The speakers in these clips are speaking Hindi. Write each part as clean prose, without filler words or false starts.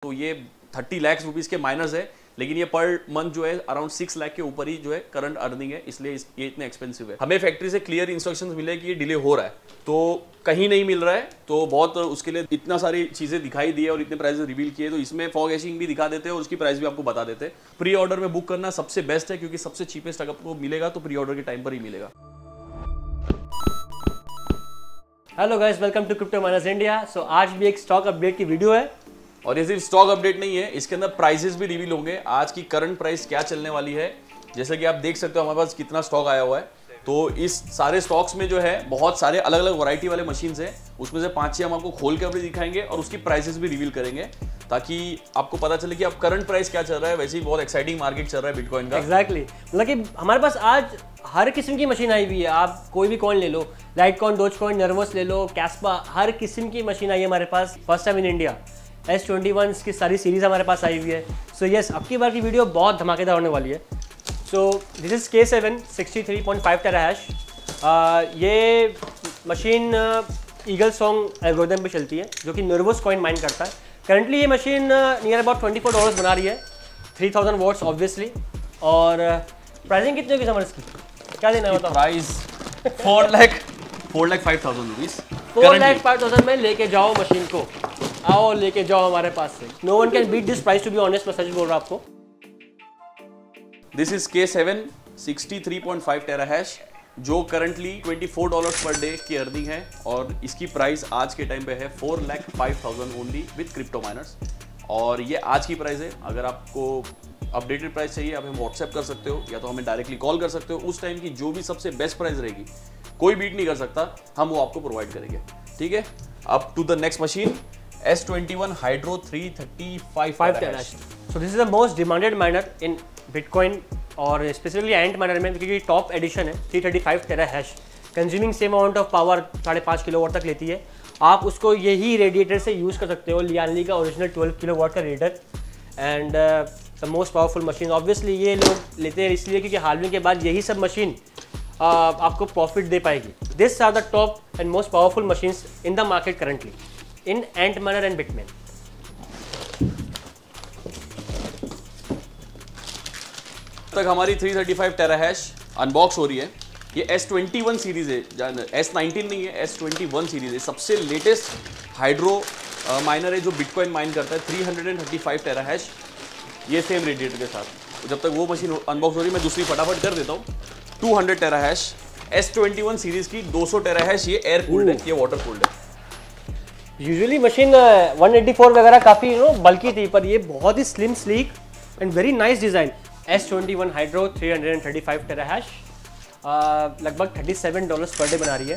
तो ये 30 लाख रुपीस के माइनस है, लेकिन ये पर मंथ जो है अराउंड 6 लाख के ऊपर ही जो है करंट अर्निंग है, इसलिए ये इतने एक्सपेंसिव है। हमें फैक्ट्री से क्लियर इंस्ट्रक्शंस मिले कि ये डिले हो रहा है, तो कहीं नहीं मिल रहा है, तो बहुत उसके लिए इतना सारी चीजें दिखाई दी है और इतने प्राइस रिवील किए, तो इसमें फॉग एशिंग भी दिखा देते हैं और उसकी प्राइस भी आपको बता देते हैं। प्री ऑर्डर में बुक करना सबसे बेस्ट है, क्योंकि सबसे चीपेस्ट अगर आपको मिलेगा तो प्री ऑर्डर के टाइम पर ही मिलेगा। Hello guys, welcome to crypto miners India. So आज भी एक स्टॉक अपडेट की वीडियो है और ये सिर्फ स्टॉक अपडेट नहीं है, इसके अंदर प्राइसेस भी रिवील होंगे। आज की करंट प्राइस क्या चलने वाली है, जैसे कि आप देख सकते हो हमारे पास कितना स्टॉक आया हुआ है। तो इस सारे स्टॉक्स में जो है बहुत सारे अलग अलग वैरायटी वाले मशीन्स हैं, उसमें से 5-6 हम आपको खोल के अपने दिखाएंगे और उसकी प्राइसेस भी रिवील करेंगे, ताकि आपको पता चले कि अब करंट प्राइस क्या चल रहा है। वैसे ही बहुत एक्साइटिंग मार्केट चल रहा है बिटकॉइन का। एग्जैक्टली मतलब कि हमारे पास आज हर किस्म की मशीन आई हुई है। आप कोई भी कॉइन ले लो, Litecoin, Dogecoin, Nervos ले लो, कैस्पा, हर किस्म की मशीन आई है हमारे पास। First time in India S21 की सारी सीरीज हमारे पास आई हुई है। सो यस, अब की बार की वीडियो बहुत धमाकेदार होने वाली है। सो दिस इज K7 63.5 टेराहैश। ये मशीन ईगल सॉन्ग एल्गोरिथम पे चलती है, जो कि नर्वस कॉइन माइन करता है। करंटली ये मशीन नियर अबाउट $24 बना रही है, 3000 वॉट्स ऑब्वियसली। और प्राइसिंग कितनी होगी समर इसकी, क्या देना है बताओ? Price 4,05,000 rupees. 4,05,000 में लेके जाओ मशीन को, आओ लेके जाओ हमारे पास से। No one can beat this price, to be honest, मैं सच बोल रहा हूँ आपको। दिस इज K7 63.5 टेराहैश, जो करंटली $24 पर डे की अर्निंग है, और इसकी प्राइस आज के टाइम पे है 4,05,000 ओनली विद क्रिप्टो माइनर्स। और ये आज की प्राइस है। अगर आपको अपडेटेड प्राइस चाहिए, आप हमें व्हाट्सएप कर सकते हो या तो हमें डायरेक्टली कॉल कर सकते हो। उस टाइम की जो भी सबसे बेस्ट प्राइस रहेगी, कोई बीट नहीं कर सकता, हम वो आपको प्रोवाइड करेंगे। ठीक है, अब to the next machine, S21 hydro 335 terahash. So this is the most demanded miner in bitcoin, और स्पेसिफिकली एंट माइनर में, क्योंकि टॉप एडिशन है। 335 terahash, consuming same amount of power 5.5 kilowatt तक लेती है। आप उसको यही रेडिएटर से यूज़ कर सकते हो, लियानली का ओरिजिनल 12 किलोवाट का radiator. And the most powerful machine obviously ये लोग लेते हैं इसलिए क्योंकि हालविंग के बाद यही सब मशीन आपको प्रॉफिट दे पाएगी। This are the top and most powerful machines in the market currently in Antminer and Bitmain. तक हमारी 335 टेराहैश अनबॉक्स हो रही है। ये S21 सीरीज है, S19 नहीं है, S21 सीरीज है। सबसे लेटेस्ट हाइड्रो माइनर है जो बिटकॉइन माइन करता है, 335 टेराहैश, ये सेम रेडिएटर के साथ। जब तक वो मशीन अनबॉक्स हो रही है, मैं दूसरी फटाफट कर देता हूँ। 200 टेराहैश S21 सीरीज की, 200 टेराहैश ये एयर कूल्ड है, ये वाटर कूल्ड है। यूजुअली मशीन 184 वगैरह काफ़ी बल्कि थी, पर ये बहुत ही slim, sleek and very nice design. S21 hydro 335 terahash, लगभग $37 पर डे बना रही है।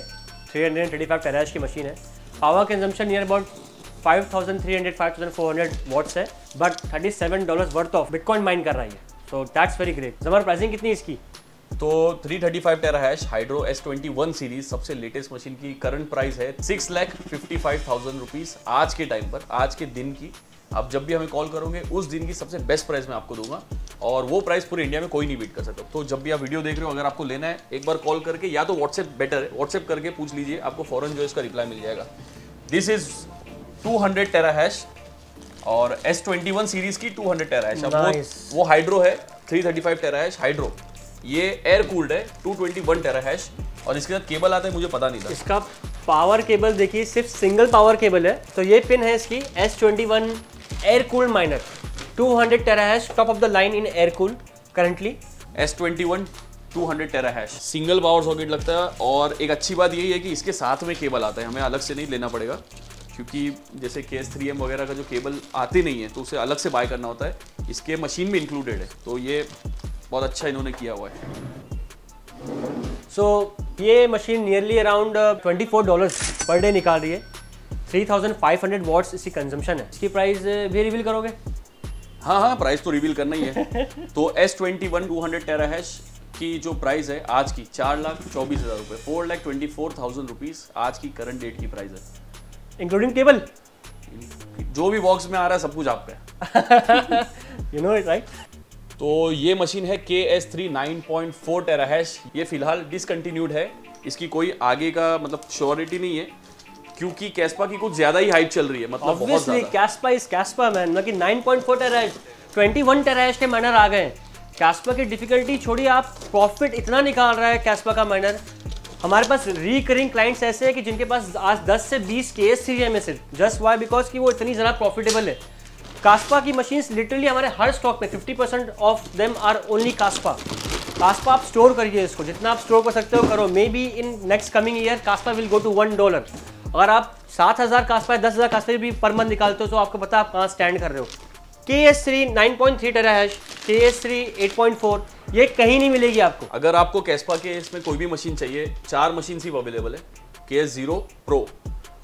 335 टेराहैश की मशीन है। Power consumption near about 5,400 watts है, but $37 worth of bitcoin mine कर रही है। So that's very great. जमर, प्राइसिंग कितनी है इसकी? तो 335 टेराहैश हाइड्रो S21 सीरीज सबसे लेटेस्ट मशीन की करंट प्राइस है 6,55,000 रुपीज आज के टाइम पर, आज के दिन की। आप जब भी हमें कॉल करोगे, उस दिन की सबसे बेस्ट प्राइस मैं आपको दूंगा, और वो प्राइस पूरे इंडिया में कोई नहीं बीट कर सकता। तो जब भी आप वीडियो देख रहे हो, अगर आपको लेना है, एक बार कॉल करके, या तो व्हाट्सएप बेटर है, व्हाट्सएप करके पूछ लीजिए, आपको फौरन जो है इसका रिप्लाई मिल जाएगा। दिस इज 200 टेराहैश और S21 सीरीज की 200 टेराहैश। अब वो हाइड्रो है 335 टेराहैश हाइड्रो, ये एयर कूल्ड है 221 टेराहैश, और इसके साथ केबल आता है, मुझे पता नहीं था। इसका पावर केबल देखिए, सिर्फ सिंगल पावर केबल है। तो ये पिन है इसकी S21 air cooled miner, 200 terahash, top of the line in air cooled currently. S21 200 terahash single power socket लगता है, और एक अच्छी बात यही है कि इसके साथ में केबल आता है, हमें अलग से नहीं लेना पड़ेगा, क्योंकि जैसे KS3M वगैरह का जो केबल आते नहीं है, तो उसे अलग से बाय करना होता है। इसके मशीन में इंक्लूडेड है, तो ये बहुत अच्छा इन्होंने किया हुआ है। सो ये machine nearly around $24 per day निकाल रही है। 3,500 वॉट्स इसकी कंजम्पशन है। इसकी प्राइस भी रिवील करोगे? हाँ, प्राइस तो रिवील करना ही है। तो S21 200 टेराहैश की जो प्राइस है आज की, 4,24,000 रुपये, 4,24,000 रुपीज़ आज की करंट डेट की प्राइस है, इंक्लूडिंग केबल। जो भी बॉक्स में आ रहा है सब कुछ आपका है। You know it right. तो ये मशीन है KS3 9.4 टेराहैश, ये फिलहाल डिसकंटिन्यूड है, इसकी कोई आगे का मतलब श्योरिटी नहीं है। क्योंकि कैस्पा की कुछ ज्यादा ही हाइप चल रही है, मतलब बहुत ज्यादा। कैस्पा इज कैस्पा मैन, मतलब 9.4 टेराहैश 21 टेराहैश के माइनर आ गए। कैस्पा की डिफिकल्टी छोड़िए, आप प्रॉफिट इतना निकाल रहा है कैस्पा का माइनर। हमारे पास रिकरिंग क्लाइंट्स ऐसे हैं कि जिनके पास आज 10 से 20 KS3M है सिर्फ, जस्ट वाई बिकॉज कि वो इतनी ज़्यादा प्रॉफिटेबल है। कास्पा की मशीन्स लिटरली हमारे हर स्टॉक में 50% of them are only Kaspa. Kaspa आप स्टोर करिए, इसको जितना आप स्टोर कर सकते हो करो। Maybe in next coming year Kaspa will go to $1। अगर आप 7,000 कास्पा 10,000 कास्पा भी पर मंथ निकालते हो तो आपको पता है आप कहाँ स्टैंड कर रहे हो। KS3 9.3 टेराहैश, KS3 8.4, ये कहीं नहीं मिलेगी आपको। अगर आपको कैस्पा के इसमें कोई भी मशीन चाहिए, 4 मशीन सिर्फ अवेलेबल है। KS0 Pro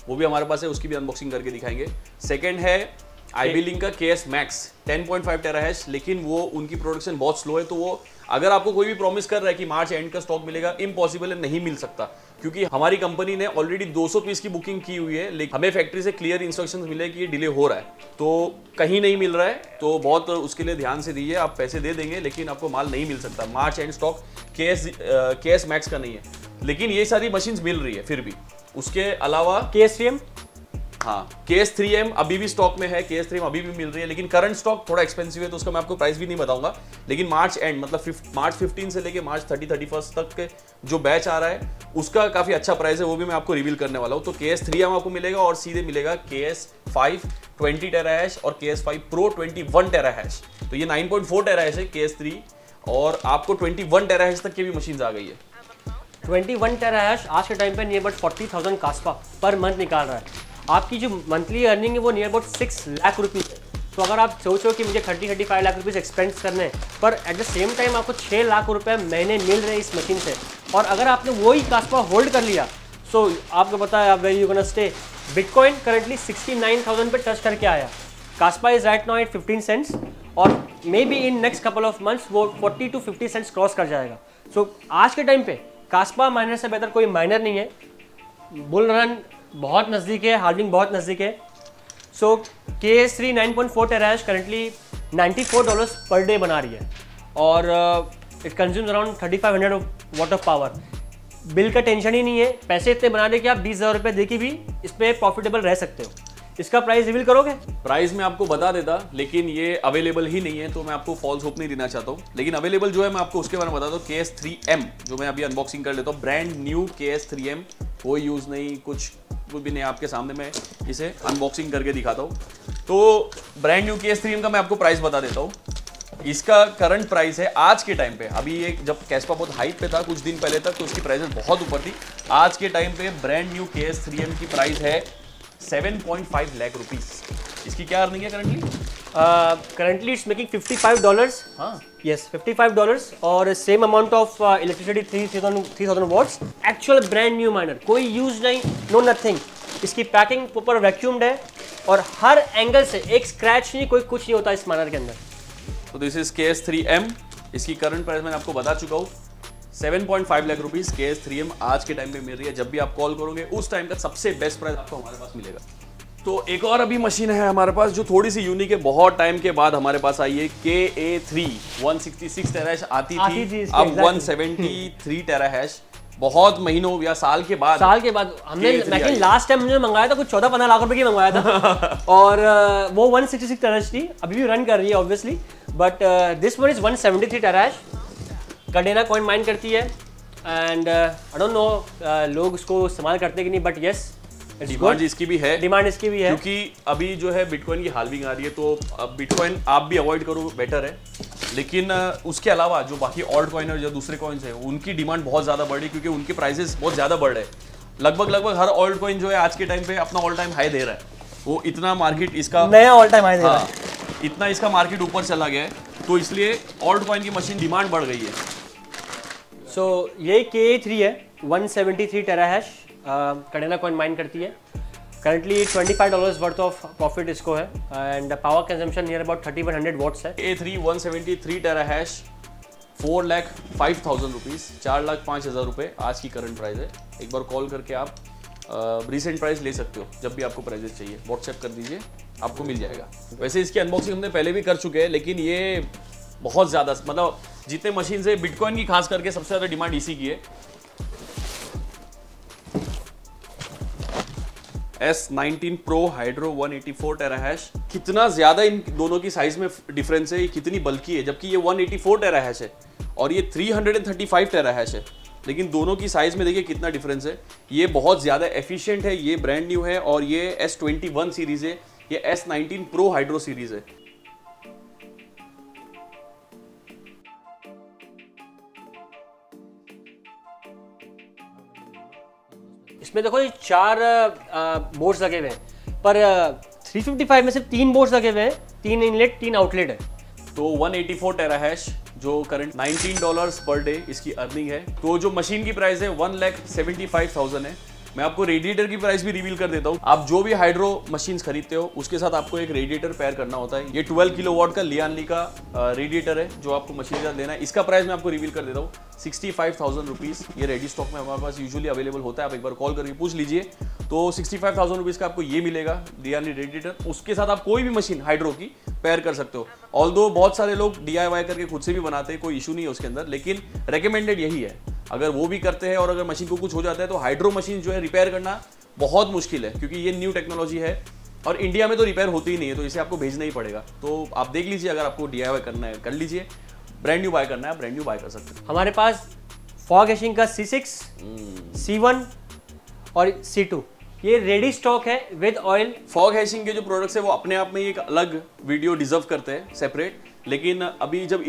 वो भी हमारे पास है, उसकी भी अनबॉक्सिंग करके दिखाएंगे। सेकंड है IB Link का KS Max 10.5 टेराहैश, लेकिन वो उनकी प्रोडक्शन बहुत स्लो है, तो वो अगर आपको कोई भी प्रॉमिस कर रहा है कि मार्च एंड का स्टॉक मिलेगा, इम्पॉसिबल है, नहीं मिल सकता। क्योंकि हमारी कंपनी ने ऑलरेडी 200 पीस की बुकिंग की हुई है, लेकिन हमें फैक्ट्री से क्लियर इंस्ट्रक्शंस मिले कि ये डिले हो रहा है, तो कहीं नहीं मिल रहा है। तो बहुत उसके लिए ध्यान से दीजिए, आप पैसे दे देंगे लेकिन आपको माल नहीं मिल सकता। मार्च एंड स्टॉक KS Max का नहीं है, लेकिन ये सारी मशीन्स मिल रही है फिर भी। उसके अलावा KS3M, हाँ KS3M अभी भी स्टॉक में है, KS3M अभी भी मिल रही है, लेकिन करंट स्टॉक थोड़ा एक्सपेंसिव है, तो उसका मैं आपको प्राइस भी नहीं बताऊंगा। लेकिन मार्च एंड मतलब मार्च 15 से लेके मार्च 31 तक के जो बैच आ रहा है उसका काफी अच्छा प्राइस है, वो भी मैं आपको रिवील करने वाला हूँ। तो KS3M आपको मिलेगा और सीधे मिलेगा KS5 20 टेराहैश और KS5 Pro 21 टेराहैश। तो ये 9.4 टेराहैश है KS3, और आपको 21 टेराहैश तक की भी मशीन आ गई है। 21 टेराहैश आज के टाइम पे near about 40,000 Kaspa per month निकाल रहा है। आपकी जो मंथली अर्निंग है वो नियर अबाउट 6 लाख रुपीज़ है। तो अगर आप सोचो कि मुझे 30-35 लाख रुपीज़ एक्सपेंस करने हैं, पर एट द सेम टाइम आपको 6 लाख रुपए महीने मिल रहे हैं इस मशीन से, और अगर आपने वही कास्पा होल्ड कर लिया, सो आपको पता है आप very you gonna stay. Bitcoin currently 69,000 पे टच करके आया। Kaspa is right now at 15 cents, और maybe in next couple of months वो 40 to 50 सेंट्स क्रॉस कर जाएगा। सो आज के टाइम पे कास्पा माइनर से बेहतर कोई माइनर नहीं है। बुल रन बहुत नज़दीक है, हार्डनिंग बहुत नज़दीक है। सो KS3 9.4 टेराहैश करंटली $94 पर डे बना रही है, और it consumes around 3500 watt of power. Bill का टेंशन ही नहीं है, पैसे इतने बना दे कि आप 20,000 रुपये दे के भी इस पर प्रॉफिटेबल रह सकते हो। इसका प्राइस रिवील करोगे? प्राइस मैं आपको बता देता, लेकिन ये अवेलेबल ही नहीं है, तो मैं आपको फॉल्स होप नहीं देना चाहता हूँ। लेकिन अवेलेबल जो है मैं आपको उसके बारे में बता दूँ। KS3M जो मैं अभी अनबॉक्सिंग कर लेता हूँ, ब्रांड न्यू KS3M, कोई यूज़ नहीं, कुछ भी नहीं, आपके सामने मैं इसे अनबॉक्सिंग करके दिखाता हूँ। तो ब्रांड न्यू KS3M का मैं आपको प्राइस बता देता हूँ। इसका करंट प्राइस है आज के टाइम पे, अभी ये जब कैस्पा बहुत हाइप पे था कुछ दिन पहले तक, तो उसकी प्राइसेस बहुत ऊपर थी। आज के टाइम पे ब्रांड न्यू KS3M की प्राइस है 7.5 लाख रुपीस। इसकी क्या अर्निंग है करंटली? Currently it's making $55। हाँ यस, $55, और same amount of electricity 3000 watts. Actual brand new miner, कोई यूज नहीं, नो नथिंग। इसकी पैकिंग प्रॉपर वैक्यूम्ड है, और हर एंगल से एक स्क्रैच नहीं, कोई कुछ नहीं होता इस माइनर के अंदर। तो दिस इज KS3M। इसकी करंट प्राइस मैंने आपको बता चुका हूँ, 7.5 लाख रुपीस KS3M आज के टाइम पे मिल रही है। जब भी आप कॉल करोगे उस टाइम का सबसे बेस्ट प्राइस आपको हमारे पास मिलेगा। तो एक और अभी मशीन है हमारे पास जो थोड़ी सी यूनिक है, बहुत टाइम के बाद हमारे पास आई है। KA3 166 टेराहैश आती थी, अब 173 टेराहैश, बहुत महीनों या साल के बाद हमने लास्ट टाइम हमने मंगाया था कुछ 14-15 लाख रुपए की मंगवाया था और वो 166 टेराहैश थी, अभी भी रन कर रही है obviously, but this one is 173 terahash. Cardano coin mine करती है, एंड आई डोंट नो लोग उसको इस्तेमाल करते कि नहीं, बट यस डिमांड इसकी भी है, क्योंकि अभी जो है बिटकॉइन की हाल्विंग आ रही है, तो बिटकॉइन आप भी अवॉइड करो बेटर है। लेकिन उसके अलावा जो बाकी ऑल्ट कॉइन और जो दूसरे कॉइन्स हैं उनकी डिमांड बहुत ज़्यादा बढ़ रही है, क्योंकि उनके प्राइसेस बहुत ज़्यादा बढ़ रहे हैं। लगभग हर ऑल्ट कॉइन जो है आज के टाइम पे अपना ऑल टाइम हाई दे रहा है। वो इतना मार्केट इसका नया ऑल टाइम हाई दे रहा है, इतना इसका मार्केट ऊपर चला गया है, तो इसलिए ऑल्ट कॉइन की मशीन डिमांड बढ़ गई है। सो ये KA3 है, 173 टेराहैश, कार्डेना कॉइन माइन करती है। करंटली $25 वर्थ ऑफ प्रॉफिट इसको है, and power consumption near about 3100 watts है। KA3 173 टेराहैश 4,05,000 रुपीज़, 4,05,000 रुपये आज की करंट प्राइस है। एक बार कॉल करके आप रिसेंट प्राइस ले सकते हो, जब भी आपको प्राइजेस चाहिए व्हाट्सएप कर दीजिए, आपको मिल जाएगा। वैसे इसकी अनबॉक्सिंग हमने पहले भी कर चुके हैं, लेकिन ये बहुत ज़्यादा, मतलब जितने मशीन से बिटकॉइन की खास करके सबसे ज़्यादा डिमांड इसी की है। S19 Pro hydro 184 टेराहैश। कितना ज्यादा इन दोनों की साइज में डिफरेंस है, ये कितनी बल्कि है, जबकि ये 184 टेराहैश है और ये 335 टेराहैश है, लेकिन दोनों की साइज में देखिए कितना डिफरेंस है। ये बहुत ज्यादा एफिशिएंट है, ये ब्रांड न्यू है और ये S21 सीरीज है, ये S19 Pro हाइड्रो सीरीज है। इसमें देखो ये 4 बोर्ड्स लगे हुए हैं, पर 355 में सिर्फ 3 बोर्ड्स लगे हुए हैं, 3 इनलेट 3 आउटलेट है। तो 184 टेराहैश जो करंट $19 पर डे इसकी अर्निंग है। तो जो मशीन की प्राइस है 1,75,000 है। मैं आपको रेडिएटर की प्राइस भी रिवील कर देता हूँ। आप जो भी हाइड्रो मशीन्स खरीदते हो उसके साथ आपको एक रेडिएटर पेयर करना होता है। ये 12 किलोवाट का लियानली का रेडिएटर है जो आपको मशीन के साथ लेना है। इसका प्राइस मैं आपको रिवील कर देता हूँ, 65,000 रुपीज़। ये रेडी स्टॉक में हमारे पास यूजुअली अवेलेबल होता है, आप एक बार कॉल करके पूछ लीजिए। तो 65,000 रुपीज़ का आपको ये मिलेगा लियानली रेडिएटर। उसके साथ आप कोई भी मशीन हाइड्रो की पेयर कर सकते हो। ऑल्दो बहुत सारे लोग DIY करके खुद से भी बनाते हैं, कोई इशू नहीं है उसके अंदर, लेकिन रिकमेंडेड यही है। अगर वो भी करते हैं और अगर मशीन को कुछ हो जाता है तो हाइड्रो मशीन जो है रिपेयर करना बहुत मुश्किल है, क्योंकि ये न्यू टेक्नोलॉजी है और इंडिया में तो रिपेयर होती ही नहीं है, तो इसे आपको भेजना ही पड़ेगा। तो आप देख लीजिए, अगर आपको DIY करना है कर लीजिए, ब्रांड न्यू बाय करना है ब्रांड न्यू बाय कर सकते हैं। हमारे पास फॉग हैशिंग का C6, C1 और C2 ये रेडी स्टॉक है विद ऑयल। फॉग हैशिंग के जो प्रोडक्ट्स है वो अपने आप में एक अलग वीडियो डिजर्व करते हैं सेपरेट, लेकिन अभी जब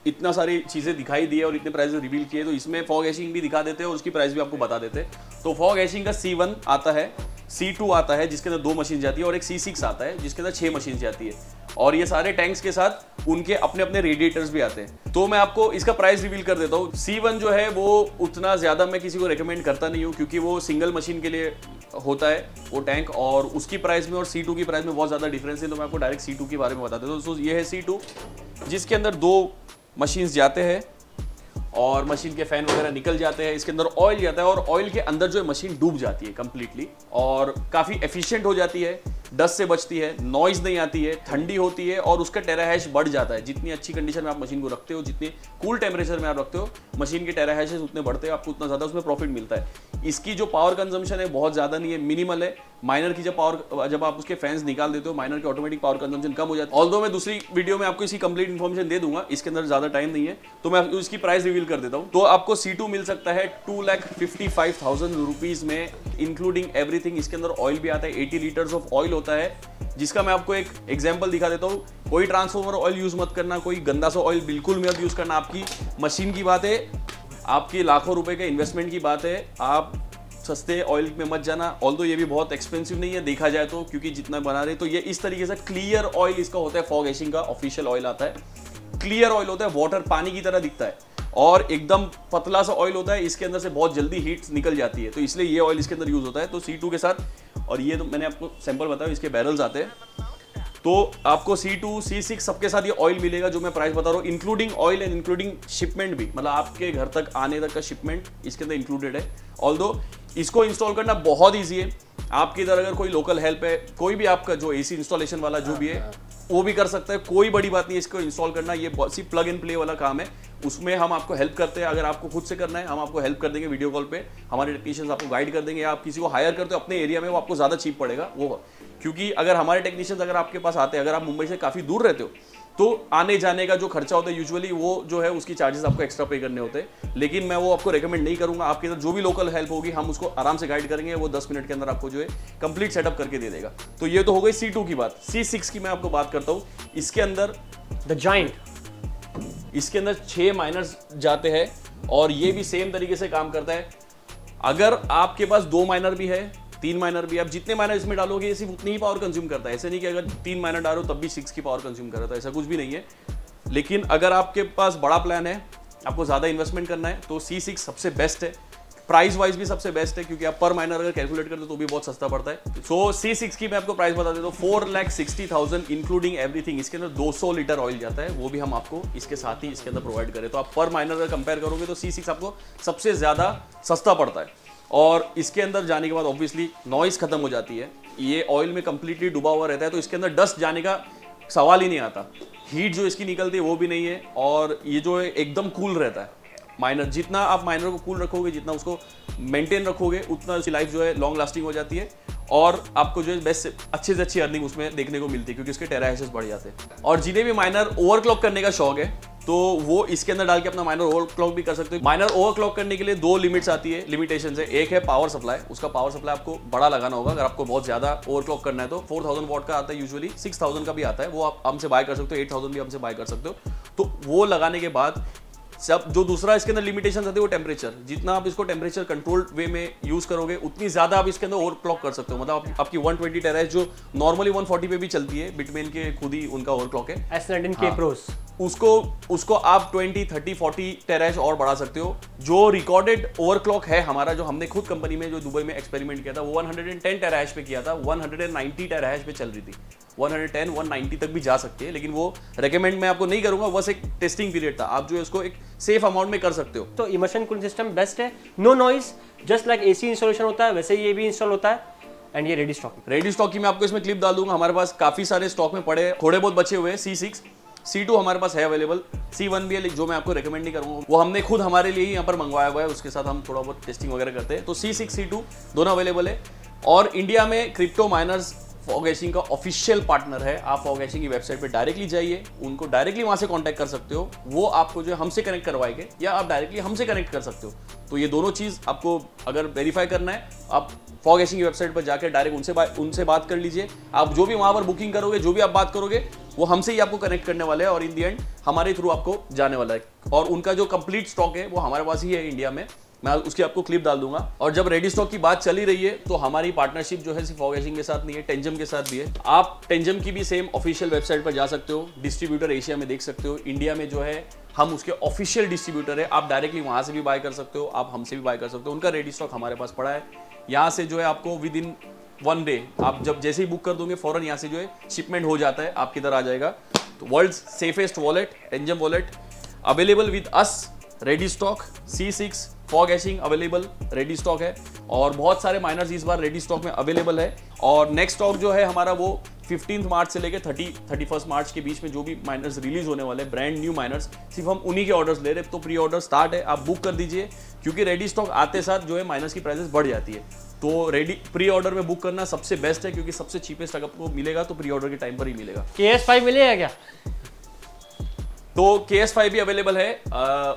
इतना सारी चीज़ें दिखाई दी है और इतने प्राइस रिवील किए तो इसमें फॉग हैशिंग भी दिखा देते हैं और उसकी प्राइस भी आपको बता देते हैं। तो फॉग हैशिंग का C1 आता है, C2 आता है जिसके अंदर 2 मशीन जाती है और एक C6 आता है जिसके अंदर 6 मशीन जाती है, और ये सारे टैंक्स के साथ उनके अपने अपने रेडिएटर्स भी आते हैं। तो मैं आपको इसका प्राइस रिवील कर देता हूँ। C1 जो है वो उतना ज़्यादा मैं किसी को रेकमेंड करता नहीं हूँ, क्योंकि वो सिंगल मशीन के लिए होता है वो टैंक, और उसकी प्राइस में और C2 की प्राइस में बहुत ज़्यादा डिफरेंस है। तो मैं आपको डायरेक्ट C2 के बारे में बता देता हूँ। तो ये है C2 जिसके अंदर 2 मशीन्स जाते हैं और मशीन के फैन वगैरह निकल जाते हैं। इसके अंदर ऑयल जाता है और ऑयल के अंदर जो है मशीन डूब जाती है कंप्लीटली और काफ़ी एफिशिएंट हो जाती है, डस्ट से बचती है, नॉइज नहीं आती है, ठंडी होती है और उसका टेराहैश बढ़ जाता है। जितनी अच्छी कंडीशन में आप मशीन को रखते हो, जितने कूल टेम्परेचर में आप रखते हो, मशीन के टेराहैशेस उतने बढ़ते हैं, आपको उतना ज़्यादा उसमें प्रॉफिट मिलता है। इसकी जो पावर कंजम्पशन है बहुत ज़्यादा नहीं है, मिनिमल है। माइनर की जब आप उसके फैंस निकाल देते हो, माइनर की ऑटोमेटिक पावर कंजम्पशन कम हो जाती है। ऑल्दो मैं दूसरी वीडियो में आपको इसकी कंप्लीट इन्फॉर्मेशन दे दूंगा, इसके अंदर ज़्यादा टाइम नहीं है, तो मैं इसकी प्राइस रिवील कर देता हूँ। तो आपको C2 मिल सकता है 2,55,000 रुपीज़ में, इंक्लूडिंग एवरीथिंग। इसके अंदर ऑयल भी आता है, 80 लीटर्स ऑफ ऑयल होता है, जिसका मैं आपको एक एग्जांपल दिखा देता हूँ। कोई ट्रांसफॉर्मर ऑयल यूज मत करना, कोई गंदा सा ऑयल बिल्कुल मत यूज करना। आपकी मशीन की बात है, आपकी लाखों रुपए के इन्वेस्टमेंट की बात है, आप सस्ते ऑयल में मत जाना। ऑल्दो ये भी बहुत एक्सपेंसिव नहीं है देखा जाए तो, क्योंकि जितना बना रहे तो ये इस तरीके से क्लियर ऑयल इसका होता है। फॉग हैशिंग का ऑफिशियल ऑयल आता है, क्लियर ऑयल होता है, वाटर पानी की तरह दिखता है और एकदम पतला सा ऑयल होता है। इसके अंदर से बहुत जल्दी हीट निकल जाती है, तो इसलिए ये ऑयल इसके अंदर यूज होता है। तो C2 के साथ, और ये तो मैंने आपको सैंपल बताया, इसके बैरल्स आते हैं। तो आपको C2, C6 सबके साथ ये ऑयल मिलेगा जो मैं प्राइस बता रहा हूँ, including oil and including shipment भी, मतलब आपके घर तक आने तक का शिपमेंट इसके अंदर इंक्लूडेड है। ऑल्दो इसको इंस्टॉल करना बहुत ईजी है। आपके इधर अगर कोई लोकल हेल्प है, कोई भी आपका जो AC इंस्टॉलेशन वाला जो भी है वो भी कर सकता है, कोई बड़ी बात नहीं है इसको इंस्टॉल करना। ये सिर्फ प्लग एंड प्ले वाला काम है, उसमें हम आपको हेल्प करते हैं। अगर आपको खुद से करना है हम आपको हेल्प कर देंगे वीडियो कॉल पे, हमारे टेक्नीशियंस आपको गाइड कर देंगे। या आप किसी को हायर करते हो अपने एरिया में, वो आपको ज़्यादा चीप पड़ेगा वो, क्योंकि अगर हमारे टेक्नीशियंस अगर आपके पास आते हैं, अगर आप मुंबई से काफ़ी दूर रहते हो तो आने जाने का जो खर्चा होता है यूजुअली वो जो है उसकी चार्जेस आपको एक्स्ट्रा पे करने होते हैं, लेकिन मैं वो आपको रेकमेंड नहीं करूंगा। आपके इधर जो भी लोकल हेल्प होगी हम उसको आराम से गाइड करेंगे, वो 10 मिनट के अंदर आपको जो है कंप्लीट सेटअप करके दे देगा। तो ये तो हो गई C2 की बात। C6 की मैं आपको बात करता हूँ। इसके अंदर द जायंट, इसके अंदर 6 माइनर्स जाते हैं और ये भी सेम तरीके से काम करता है। अगर आपके पास 2 माइनर भी है, 3 माइनर भी, आप जितने माइनर इसमें डालोगे ये सिर्फ उतनी ही पावर कंज्यूम करता है। ऐसे नहीं कि अगर 3 माइनर डालो तब भी 6 की पावर कंज्यूम कर रहा था, ऐसा कुछ भी नहीं है। लेकिन अगर आपके पास बड़ा प्लान है, आपको ज़्यादा इन्वेस्टमेंट करना है, तो C6 सबसे बेस्ट है। प्राइस वाइज भी सबसे बेस्ट है, क्योंकि आप पर माइनर अगर कैलकुलेट करते हो तो भी बहुत सस्ता पड़ता है। सो C6 की मैं आपको प्राइस बता देता हूँ, 4,60,000 इंक्लूडिंग एवरीथिंग। इसके अंदर 200 लीटर ऑयल जाता है, वो भी हम आपको इसके साथ ही इसके अंदर प्रोवाइड करें। तो आप पर माइनर अगर कंपेयर करोगे तो C6 आपको सबसे ज़्यादा सस्ता पड़ता है। और इसके अंदर जाने के बाद ऑब्वियसली नॉइज खत्म हो जाती है, ये ऑयल में कंप्लीटली डूबा हुआ रहता है, तो इसके अंदर डस्ट जाने का सवाल ही नहीं आता। हीट जो इसकी निकलती है वो भी नहीं है, और ये जो है एकदम कूल रहता है। माइनर, जितना आप माइनर को कूल रखोगे, जितना उसको मेंटेन रखोगे, उतना उसकी लाइफ जो है लॉन्ग लास्टिंग हो जाती है। और आपको जो है बेस्ट अच्छे से अच्छी अर्निंग उसमें देखने को मिलती है क्योंकि उसके टेराहैशेस बढ़ जाते हैं। और जिन्हें भी माइनर ओवरक्लॉक करने का शौक है तो वो इसके अंदर डाल के अपना माइनर ओवरक्लॉक भी कर सकते हो। माइनर ओवरक्लॉक करने के लिए 2 लिमिट्स आती है, लिमिटेशन है। एक है पावर सप्लाई, उसका पावर सप्लाई आपको बड़ा लगाना होगा अगर आपको बहुत ज्यादा ओवरक्लॉक करना है तो 4000 वॉट का आता है, यूजुअली 6000 का भी आता है, वो आप हमसे बाय कर सकते हो, 8000 भी हमसे बाय कर सकते हो। तो वो लगाने के बाद सब जो दूसरा इसके अंदर लिमिटेशन आती है वो टेम्परेचर, जितना आप इसको टेम्परेचर कंट्रोल्ड वे में यूज करोगे उतनी ज्यादा आप इसके अंदर ओवरक्लॉक कर सकते हो। मतलब आपकी 120 टेराहर्ट्ज जो नॉर्मली 140 पे भी चलती है, बिटमेन के खुद ही उनका ओवरक्लॉक है S19K Pros, उसको आप 20, 30, 40 टेराहर्ट्ज और बढ़ा सकते हो। जो रिकॉर्डेड ओवरक्लॉक है हमारा, जो हमने खुद कंपनी में जो दुबई में एक्सपेरिमेंट किया था, वो 110 टेराहर्ट्ज पे किया था, 190 टेराहर्ट्ज पे चल रही थी। 110, 190 तक भी जा सकती है, लेकिन वो रेकमेंड मैं आपको नहीं करूंगा, बस एक टेस्टिंग पीरियड था। आप जो है इसको एक सेफ अमाउंट में कर सकते हो। तो इमर्शन कूलिंग सिस्टम बेस्ट है, no noise, just like AC installation होता है वैसे ही ये भी इंस्टॉल होता है। एंड ये रेडी स्टॉक की मैं आपको इसमें क्लिप डाल दूंगा, हमारे पास काफी सारे स्टॉक में पड़े, थोड़े बहुत बचे हुए हैं। C6, C2 हमारे पास है अवेलेबल, C1 भी है, जो मैं आपको रेकमेंड नहीं करूंगा, वो हमने खुद हमारे लिए ही यहाँ पर मंगवाया हुआ है, उसके साथ हम थोड़ा बहुत टेस्टिंग वगैरह करते हैं। तो C6, C2 दोनों अवेलेबल है। और इंडिया में क्रिप्टो माइनर्स फॉग हैशिंग का ऑफिशियल पार्टनर है। आप फॉग हैशिंग की वेबसाइट पे डायरेक्टली जाइए, उनको डायरेक्टली वहां से कांटेक्ट कर सकते हो, वो आपको जो हमसे कनेक्ट करवाएंगे, या आप डायरेक्टली हमसे कनेक्ट कर सकते हो। तो ये दोनों चीज आपको अगर वेरीफाई करना है, आप फॉग हैशिंग की वेबसाइट पर जाकर डायरेक्ट उनसे बात कर लीजिए। आप जो भी वहां पर बुकिंग करोगे, जो भी आप बात करोगे, वो हमसे ही आपको कनेक्ट करने वाले हैं और इन दी एंड हमारे थ्रू आपको जाने वाला है। और उनका जो कंप्लीट स्टॉक है वो हमारे पास ही है इंडिया में, मैं उसकी आपको क्लिप डाल दूंगा। और जब रेडी स्टॉक की बात चली रही है तो हमारी पार्टनरशिप जो है सिर्फ फॉग हैशिंग के साथ नहीं है, टेंजम के साथ भी है। आप टेंजम की भी सेम ऑफिशियल वेबसाइट पर जा सकते हो, डिस्ट्रीब्यूटर एशिया में देख सकते हो। इंडिया में जो है हम उसके ऑफिशियल डिस्ट्रीब्यूटर है, आप डायरेक्टली वहां से भी बाय कर सकते हो, आप हमसे भी बाय कर सकते हो। उनका रेडी स्टॉक हमारे पास पड़ा है। यहाँ से जो है आपको विद इन 1 डे, आप जब जैसे ही बुक कर दोगे फौरन यहाँ से जो है शिपमेंट हो जाता है, आपकी इधर आ जाएगा। तो world safest wallet, Tangem wallet available with us, ready stock. C6 fog hashing available, ready stock है। और बहुत सारे माइनर्स इस बार रेडी स्टॉक में अवेलेबल है। और नेक्स्ट स्टॉक जो है हमारा वो 15 मार्च से लेकर 31 मार्च के बीच में जो भी माइनर्स रिलीज होने वाले, ब्रांड न्यू माइनर्स, सिर्फ हम उन्हीं के ऑर्डर्स ले रहे हैं। तो प्री ऑर्डर स्टार्ट है, आप बुक कर दीजिए, क्योंकि रेडी स्टॉक आते साथ जो है माइनर्स की प्राइसेस बढ़ जाती है। तो रेडी प्री ऑर्डर में बुक करना सबसे बेस्ट है, क्योंकि सबसे चीपेस्ट अगर आपको मिलेगा तो प्री ऑर्डर के टाइम पर ही मिलेगा। KS5 मिलेगा क्या? तो KS5 भी अवेलेबल है,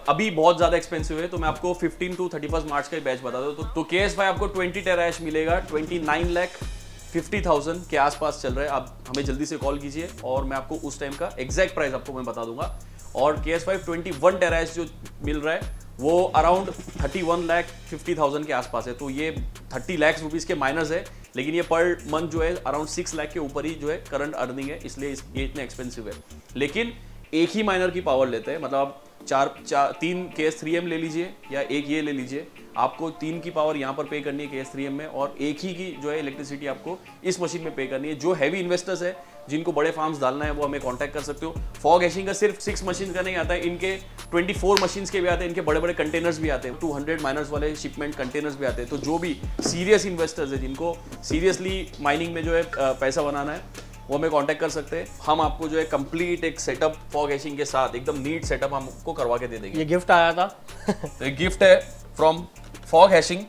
अभी बहुत ज्यादा एक्सपेंसिव है, तो मैं आपको 15 to 31 मार्च का बैच बता दूं। तो KS5 आपको 20 टेराहैश मिलेगा, 29,50,000 के आसपास चल रहा है। आप हमें जल्दी से कॉल कीजिए और मैं आपको उस टाइम का एग्जैक्ट प्राइस आपको मैं बता दूंगा। और KS5 21 टेराहैश जो मिल रहा है वो अराउंड 31,50,000 के आसपास है। तो ये 30 लाख रुपीज के माइनस है, लेकिन ये पर मंथ जो है अराउंड 6 लाख के ऊपर ही जो है करंट अर्निंग है, इसलिए ये इतने एक्सपेंसिव है। लेकिन एक ही माइनर की पावर लेते हैं, मतलब आप 3 KS3M ले लीजिए या एक ये ले लीजिए, आपको 3 की पावर यहाँ पर पे करनी है KS3M में, और एक ही की जो है इलेक्ट्रिसिटी आपको इस मशीन में पे करनी है। जो हैवी इन्वेस्टर्स है, जिनको बड़े फार्म्स डालना है, वो हमें कांटेक्ट कर सकते हो। फॉग हैशिंग का सिर्फ 6 मशीन का नहीं आता है, इनके 24 मशीन्स के भी आते हैं, इनके बड़े बड़े कंटेनर्स भी आते हैं, 200 माइनर्स वाले शिपमेंट कंटेनर्स भी आते हैं। तो जो भी सीरियस इन्वेस्टर्स है, जिनको सीरियसली माइनिंग में जो है पैसा बनाना है, वो हमें कांटेक्ट कर सकते हैं। हम आपको जो है कंप्लीट एक सेटअप फॉग हैशिंग के साथ एकदम नीट सेटअप हम आपको करवा के दे देंगे। ये गिफ्ट आया था तो एक गिफ्ट है फ्रॉम फॉग हैशिंग,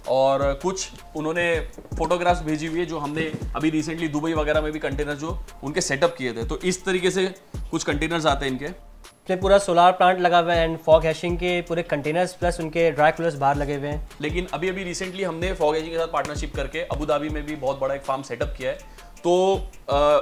और कुछ उन्होंने फोटोग्राफ्स भेजी हुई है जो हमने अभी रिसेंटली दुबई वगैरह में भी कंटेनर जो उनके सेटअप किए थे। तो इस तरीके से कुछ कंटेनर्स आते हैं इनके। पूरा सोलार प्लांट लगा हुआ है एंड फॉग हैशिंग के पूरे कंटेनर्स प्लस उनके ड्राई कूलर्स बाहर लगे हुए हैं। लेकिन अभी रिसेंटली हमने फॉग हैशिंग के साथ पार्टनरशिप करके अबू धाबी में भी बहुत बड़ा एक फार्म सेटअप किया है। तो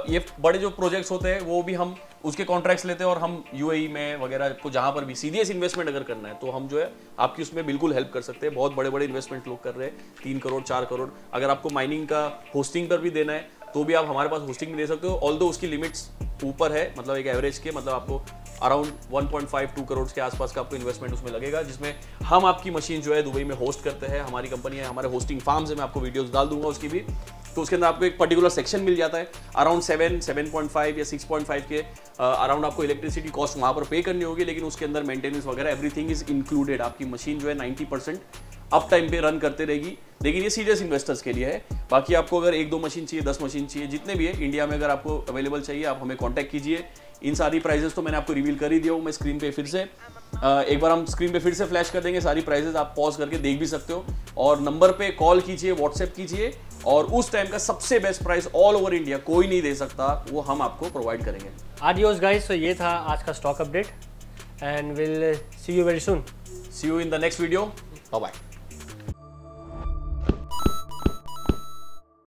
ये बड़े जो प्रोजेक्ट्स होते हैं वो भी हम उसके कॉन्ट्रैक्ट्स लेते हैं, और हम UAE में वगैरह को जहाँ पर भी सीरियस इन्वेस्टमेंट अगर करना है तो हम जो है आपकी उसमें बिल्कुल हेल्प कर सकते हैं। बहुत बड़े बड़े इन्वेस्टमेंट लोग कर रहे हैं, 3 करोड़ 4 करोड़। अगर आपको माइनिंग का होस्टिंग पर भी देना है तो भी आप हमारे पास होस्टिंग भी दे सकते हो। ऑल्दो उसकी लिमिट्स ऊपर है, मतलब एक एवरेज के, मतलब आपको अराउंड 1.5-2 करोड़ के आसपास का आपको इन्वेस्टमेंट उसमें लगेगा, जिसमें हम आपकी मशीन जो है दुबई में होस्ट करते हैं। हमारी कंपनी है, हमारे होस्टिंग फार्म्स है, मैं आपको वीडियोस डाल दूंगा उसकी भी। तो उसके अंदर आपको एक पर्टिकुलर सेक्शन मिल जाता है, अराउंड 7.5 या 6.5 के अराउंड आपको इलेक्ट्रिसिटी कॉस्ट वहाँ पर पे करनी होगी, लेकिन उसके अंदर मेंटेनेंस वगैरह एवरीथिंग इज इंक्लूडेड। आपकी मशीन जो है 90% अप टाइम पे रन करते रहेगी। लेकिन ये सीरियस इन्वेस्टर्स के लिए है। बाकी आपको अगर 1-2 मशीन चाहिए, 10 मशीन चाहिए, जितने भी है इंडिया में अगर आपको अवेलेबल चाहिए, आप हमें कॉन्टैक्ट कीजिए। इन सारी प्राइजेस तो मैंने आपको रिवील कर ही दिया हूँ मैं स्क्रीन पे फिर से। एक बार हम स्क्रीन पे फिर से फ्लैश कर देंगे सारी प्राइजेस, आप पॉज करके देख भी सकते हो। और नंबर पे कॉल कीजिए, व्हाट्सएप कीजिए, और उस टाइम का सबसे best price all over India कोई नहीं दे सकता, वो हम आपको प्रोवाइड करेंगे। आडियोस गाइस, तो ये था आज का stock update and will see you very soon. See you in the next video. Bye bye.